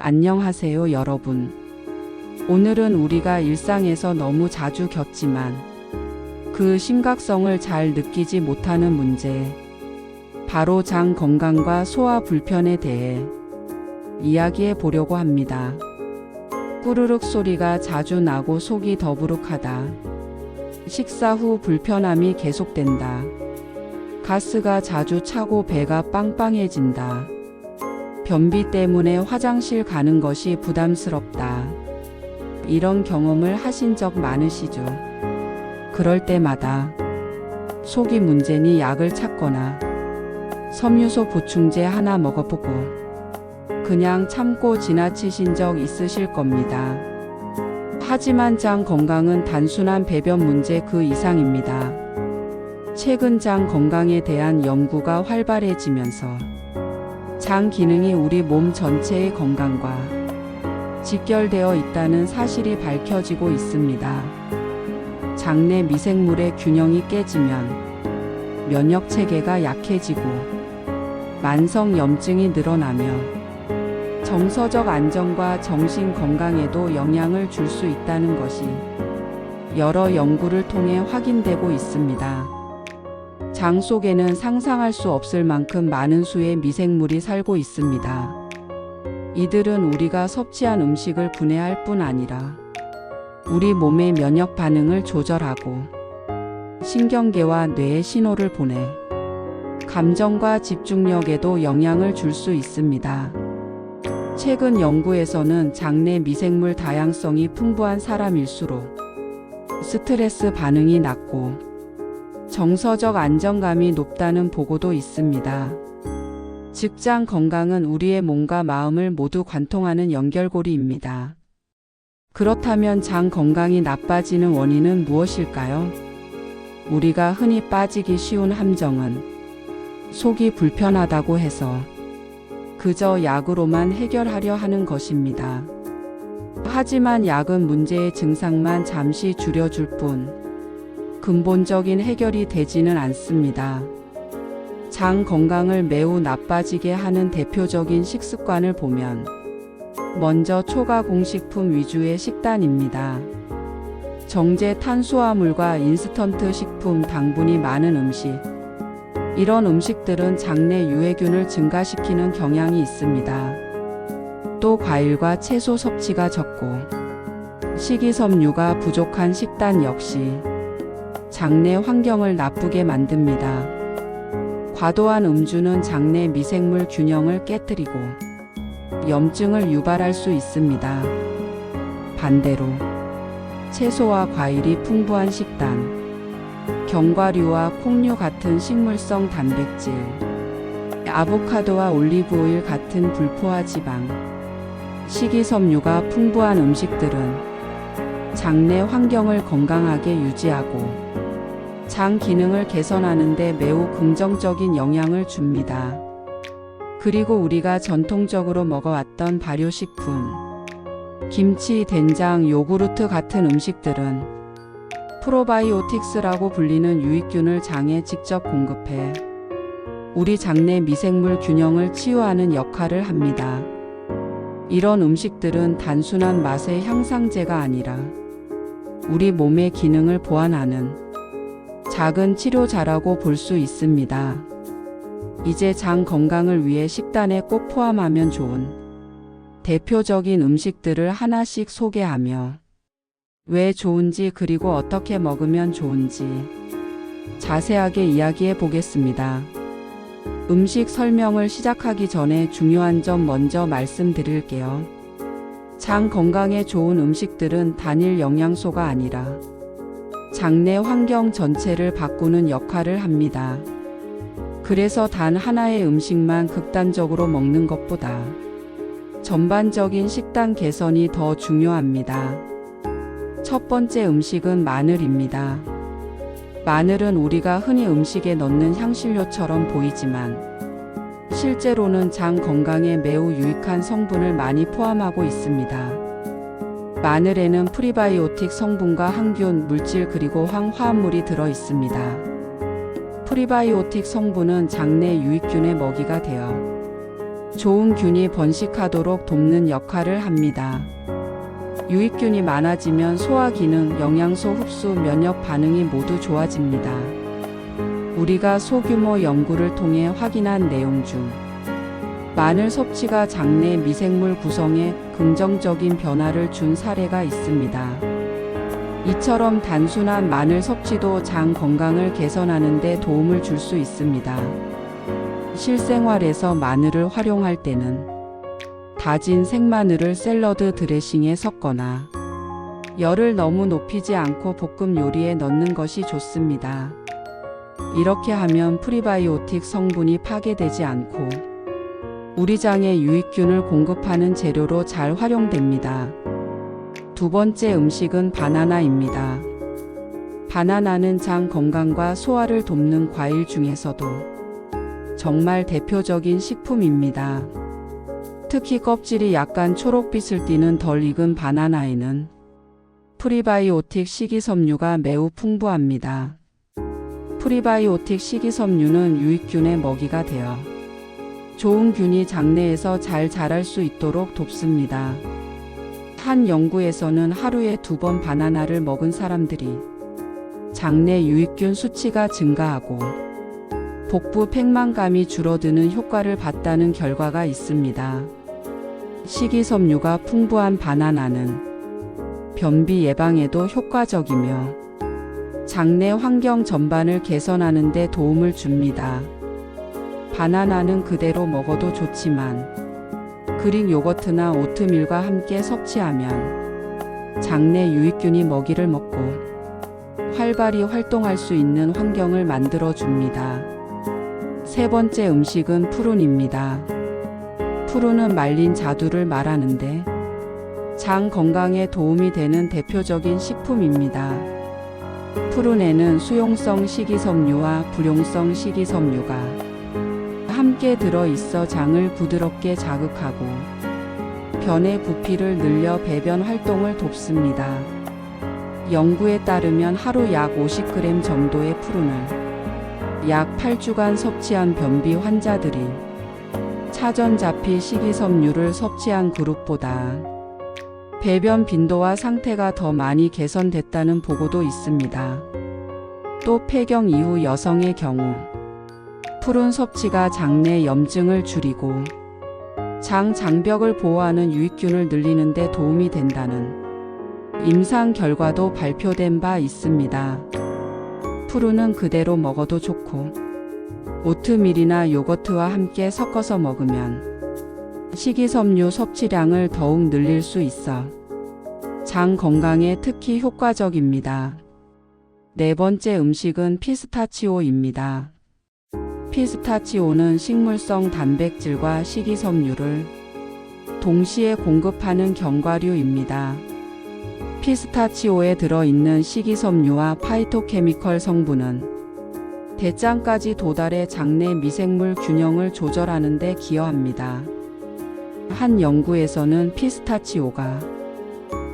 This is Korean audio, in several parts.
안녕하세요, 여러분. 오늘은 우리가 일상에서 너무 자주 겪지만 그 심각성을 잘 느끼지 못하는 문제, 바로 장 건강과 소화 불편에 대해 이야기해 보려고 합니다. 꾸르륵 소리가 자주 나고 속이 더부룩하다. 식사 후 불편함이 계속된다. 가스가 자주 차고 배가 빵빵해진다. 변비 때문에 화장실 가는 것이 부담스럽다. 이런 경험을 하신 적 많으시죠? 그럴 때마다 속이 문제니 약을 찾거나 섬유소 보충제 하나 먹어보고 그냥 참고 지나치신 적 있으실 겁니다. 하지만 장 건강은 단순한 배변 문제 그 이상입니다. 최근 장 건강에 대한 연구가 활발해지면서 장 기능이 우리 몸 전체의 건강과 직결되어 있다는 사실이 밝혀지고 있습니다. 장내 미생물의 균형이 깨지면 면역 체계가 약해지고 만성 염증이 늘어나며 정서적 안정과 정신 건강에도 영향을 줄 수 있다는 것이 여러 연구를 통해 확인되고 있습니다. 장 속에는 상상할 수 없을 만큼 많은 수의 미생물이 살고 있습니다. 이들은 우리가 섭취한 음식을 분해할 뿐 아니라 우리 몸의 면역 반응을 조절하고 신경계와 뇌에 신호를 보내 감정과 집중력에도 영향을 줄 수 있습니다. 최근 연구에서는 장내 미생물 다양성이 풍부한 사람일수록 스트레스 반응이 낮고 정서적 안정감이 높다는 보고도 있습니다. 즉, 장 건강은 우리의 몸과 마음을 모두 관통하는 연결고리입니다. 그렇다면 장 건강이 나빠지는 원인은 무엇일까요? 우리가 흔히 빠지기 쉬운 함정은 속이 불편하다고 해서 그저 약으로만 해결하려 하는 것입니다. 하지만 약은 문제의 증상만 잠시 줄여줄 뿐 근본적인 해결이 되지는 않습니다. 장 건강을 매우 나빠지게 하는 대표적인 식습관을 보면 먼저 초가공식품 위주의 식단입니다. 정제 탄수화물과 인스턴트 식품, 당분이 많은 음식, 이런 음식들은 장내 유해균을 증가시키는 경향이 있습니다. 또 과일과 채소 섭취가 적고 식이섬유가 부족한 식단 역시 장내 환경을 나쁘게 만듭니다. 과도한 음주는 장내 미생물 균형을 깨뜨리고 염증을 유발할 수 있습니다. 반대로 채소와 과일이 풍부한 식단, 견과류와 콩류 같은 식물성 단백질, 아보카도와 올리브오일 같은 불포화 지방, 식이섬유가 풍부한 음식들은 장내 환경을 건강하게 유지하고 장 기능을 개선하는 데 매우 긍정적인 영향을 줍니다. 그리고 우리가 전통적으로 먹어왔던 발효식품, 김치, 된장, 요구르트 같은 음식들은 프로바이오틱스라고 불리는 유익균을 장에 직접 공급해 우리 장내 미생물 균형을 치유하는 역할을 합니다. 이런 음식들은 단순한 맛의 향상제가 아니라 우리 몸의 기능을 보완하는 작은 치료자라고 볼 수 있습니다. 이제 장 건강을 위해 식단에 꼭 포함하면 좋은 대표적인 음식들을 하나씩 소개하며 왜 좋은지, 그리고 어떻게 먹으면 좋은지 자세하게 이야기해 보겠습니다. 음식 설명을 시작하기 전에 중요한 점 먼저 말씀드릴게요. 장 건강에 좋은 음식들은 단일 영양소가 아니라 장내 환경 전체를 바꾸는 역할을 합니다. 그래서 단 하나의 음식만 극단적으로 먹는 것보다 전반적인 식단 개선이 더 중요합니다. 첫 번째 음식은 마늘입니다. 마늘은 우리가 흔히 음식에 넣는 향신료처럼 보이지만 실제로는 장 건강에 매우 유익한 성분을 많이 포함하고 있습니다. 마늘에는 프리바이오틱 성분과 항균, 물질, 그리고 황화합물이 들어 있습니다. 프리바이오틱 성분은 장내 유익균의 먹이가 되어 좋은 균이 번식하도록 돕는 역할을 합니다. 유익균이 많아지면 소화 기능, 영양소 흡수, 면역 반응이 모두 좋아집니다. 우리가 소규모 연구를 통해 확인한 내용 중 마늘 섭취가 장내 미생물 구성에 긍정적인 변화를 준 사례가 있습니다. 이처럼 단순한 마늘 섭취도 장 건강을 개선하는 데 도움을 줄 수 있습니다. 실생활에서 마늘을 활용할 때는 다진 생마늘을 샐러드 드레싱에 섞거나 열을 너무 높이지 않고 볶음 요리에 넣는 것이 좋습니다. 이렇게 하면 프리바이오틱 성분이 파괴되지 않고 우리 장에 유익균을 공급하는 재료로 잘 활용됩니다. 두 번째 음식은 바나나입니다. 바나나는 장 건강과 소화를 돕는 과일 중에서도 정말 대표적인 식품입니다. 특히 껍질이 약간 초록빛을 띠는 덜 익은 바나나에는 프리바이오틱 식이섬유가 매우 풍부합니다. 프리바이오틱 식이섬유는 유익균의 먹이가 되어 좋은 균이 장내에서 잘 자랄 수 있도록 돕습니다. 한 연구에서는 하루에 2번 바나나를 먹은 사람들이 장내 유익균 수치가 증가하고 복부 팽만감이 줄어드는 효과를 봤다는 결과가 있습니다. 식이섬유가 풍부한 바나나는 변비 예방에도 효과적이며 장내 환경 전반을 개선하는 데 도움을 줍니다. 바나나는 그대로 먹어도 좋지만 그릭 요거트나 오트밀과 함께 섭취하면 장내 유익균이 먹이를 먹고 활발히 활동할 수 있는 환경을 만들어 줍니다. 세 번째 음식은 푸른입니다. 푸른은 말린 자두를 말하는데 장 건강에 도움이 되는 대표적인 식품입니다. 푸른에는 수용성 식이섬유와 불용성 식이섬유가 함께 들어있어 장을 부드럽게 자극하고 변의 부피를 늘려 배변 활동을 돕습니다. 연구에 따르면 하루 약 50g 정도의 푸른을 약 8주간 섭취한 변비 환자들이 차전자피 식이섬유를 섭취한 그룹보다 배변 빈도와 상태가 더 많이 개선됐다는 보고도 있습니다. 또 폐경 이후 여성의 경우 푸른 섭취가 장내 염증을 줄이고 장벽을 보호하는 유익균을 늘리는 데 도움이 된다는 임상 결과도 발표된 바 있습니다. 푸른은 그대로 먹어도 좋고 오트밀이나 요거트와 함께 섞어서 먹으면 식이섬유 섭취량을 더욱 늘릴 수 있어 장 건강에 특히 효과적입니다. 네 번째 음식은 피스타치오입니다. 피스타치오는 식물성 단백질과 식이섬유를 동시에 공급하는 견과류입니다. 피스타치오에 들어있는 식이섬유와 파이토케미컬 성분은 대장까지 도달해 장내 미생물 균형을 조절하는 데 기여합니다. 한 연구에서는 피스타치오가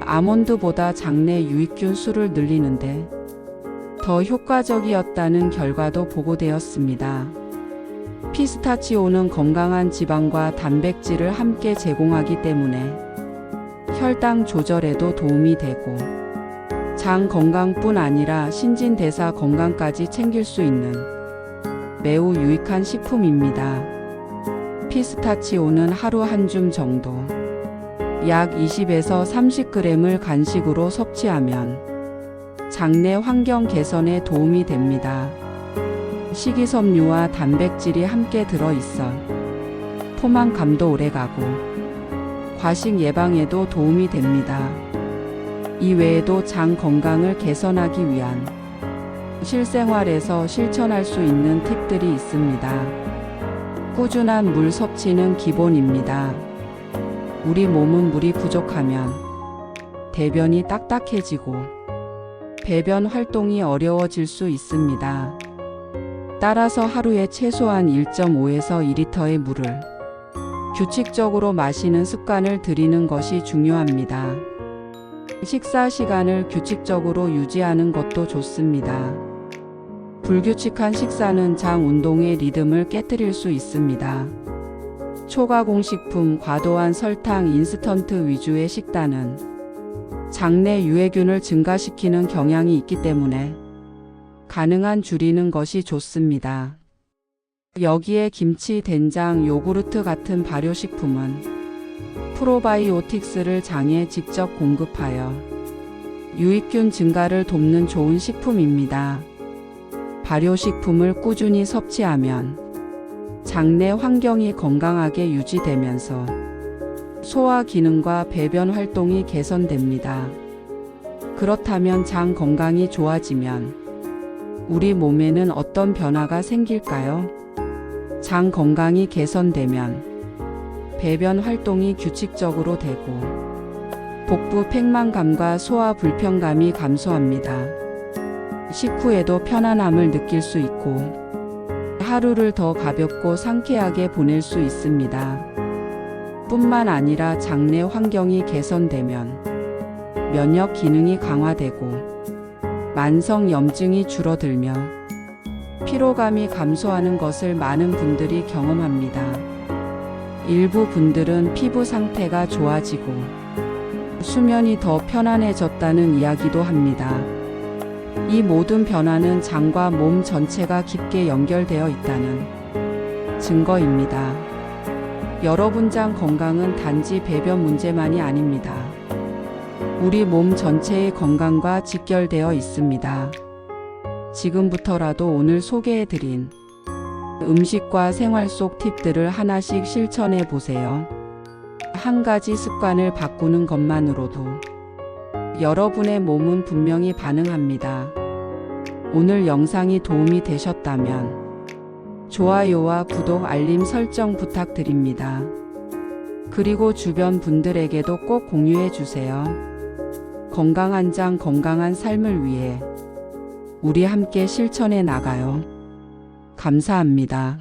아몬드보다 장내 유익균 수를 늘리는데 더 효과적이었다는 결과도 보고되었습니다. 피스타치오는 건강한 지방과 단백질을 함께 제공하기 때문에 혈당 조절에도 도움이 되고 장 건강뿐 아니라 신진대사 건강까지 챙길 수 있는 매우 유익한 식품입니다. 피스타치오는 하루 한 줌 정도 약 20에서 30g을 간식으로 섭취하면 장내 환경 개선에 도움이 됩니다. 식이섬유와 단백질이 함께 들어있어 포만감도 오래가고 과식 예방에도 도움이 됩니다. 이 외에도 장 건강을 개선하기 위한 실생활에서 실천할 수 있는 팁들이 있습니다. 꾸준한 물 섭취는 기본입니다. 우리 몸은 물이 부족하면 대변이 딱딱해지고 배변 활동이 어려워질 수 있습니다. 따라서 하루에 최소한 1.5에서 2리터의 물을 규칙적으로 마시는 습관을 들이는 것이 중요합니다. 식사 시간을 규칙적으로 유지하는 것도 좋습니다. 불규칙한 식사는 장 운동의 리듬을 깨뜨릴 수 있습니다. 초가공식품, 과도한 설탕, 인스턴트 위주의 식단은 장내 유해균을 증가시키는 경향이 있기 때문에 가능한 줄이는 것이 좋습니다. 여기에 김치, 된장, 요구르트 같은 발효식품은 프로바이오틱스를 장에 직접 공급하여 유익균 증가를 돕는 좋은 식품입니다. 발효식품을 꾸준히 섭취하면 장내 환경이 건강하게 유지되면서 소화 기능과 배변 활동이 개선됩니다. 그렇다면 장 건강이 좋아지면 우리 몸에는 어떤 변화가 생길까요? 장 건강이 개선되면 배변 활동이 규칙적으로 되고 복부 팽만감과 소화 불편감이 감소합니다. 식후에도 편안함을 느낄 수 있고 하루를 더 가볍고 상쾌하게 보낼 수 있습니다. 뿐만 아니라 장내 환경이 개선되면 면역 기능이 강화되고 만성 염증이 줄어들며 피로감이 감소하는 것을 많은 분들이 경험합니다. 일부 분들은 피부 상태가 좋아지고 수면이 더 편안해졌다는 이야기도 합니다. 이 모든 변화는 장과 몸 전체가 깊게 연결되어 있다는 증거입니다. 여러분 장 건강은 단지 배변 문제만이 아닙니다. 우리 몸 전체의 건강과 직결되어 있습니다. 지금부터라도 오늘 소개해드린 음식과 생활 속 팁들을 하나씩 실천해 보세요. 한 가지 습관을 바꾸는 것만으로도 여러분의 몸은 분명히 반응합니다. 오늘 영상이 도움이 되셨다면 좋아요와 구독, 알림 설정 부탁드립니다. 그리고 주변 분들에게도 꼭 공유해 주세요. 건강한 장, 건강한 삶을 위해 우리 함께 실천해 나가요. 감사합니다.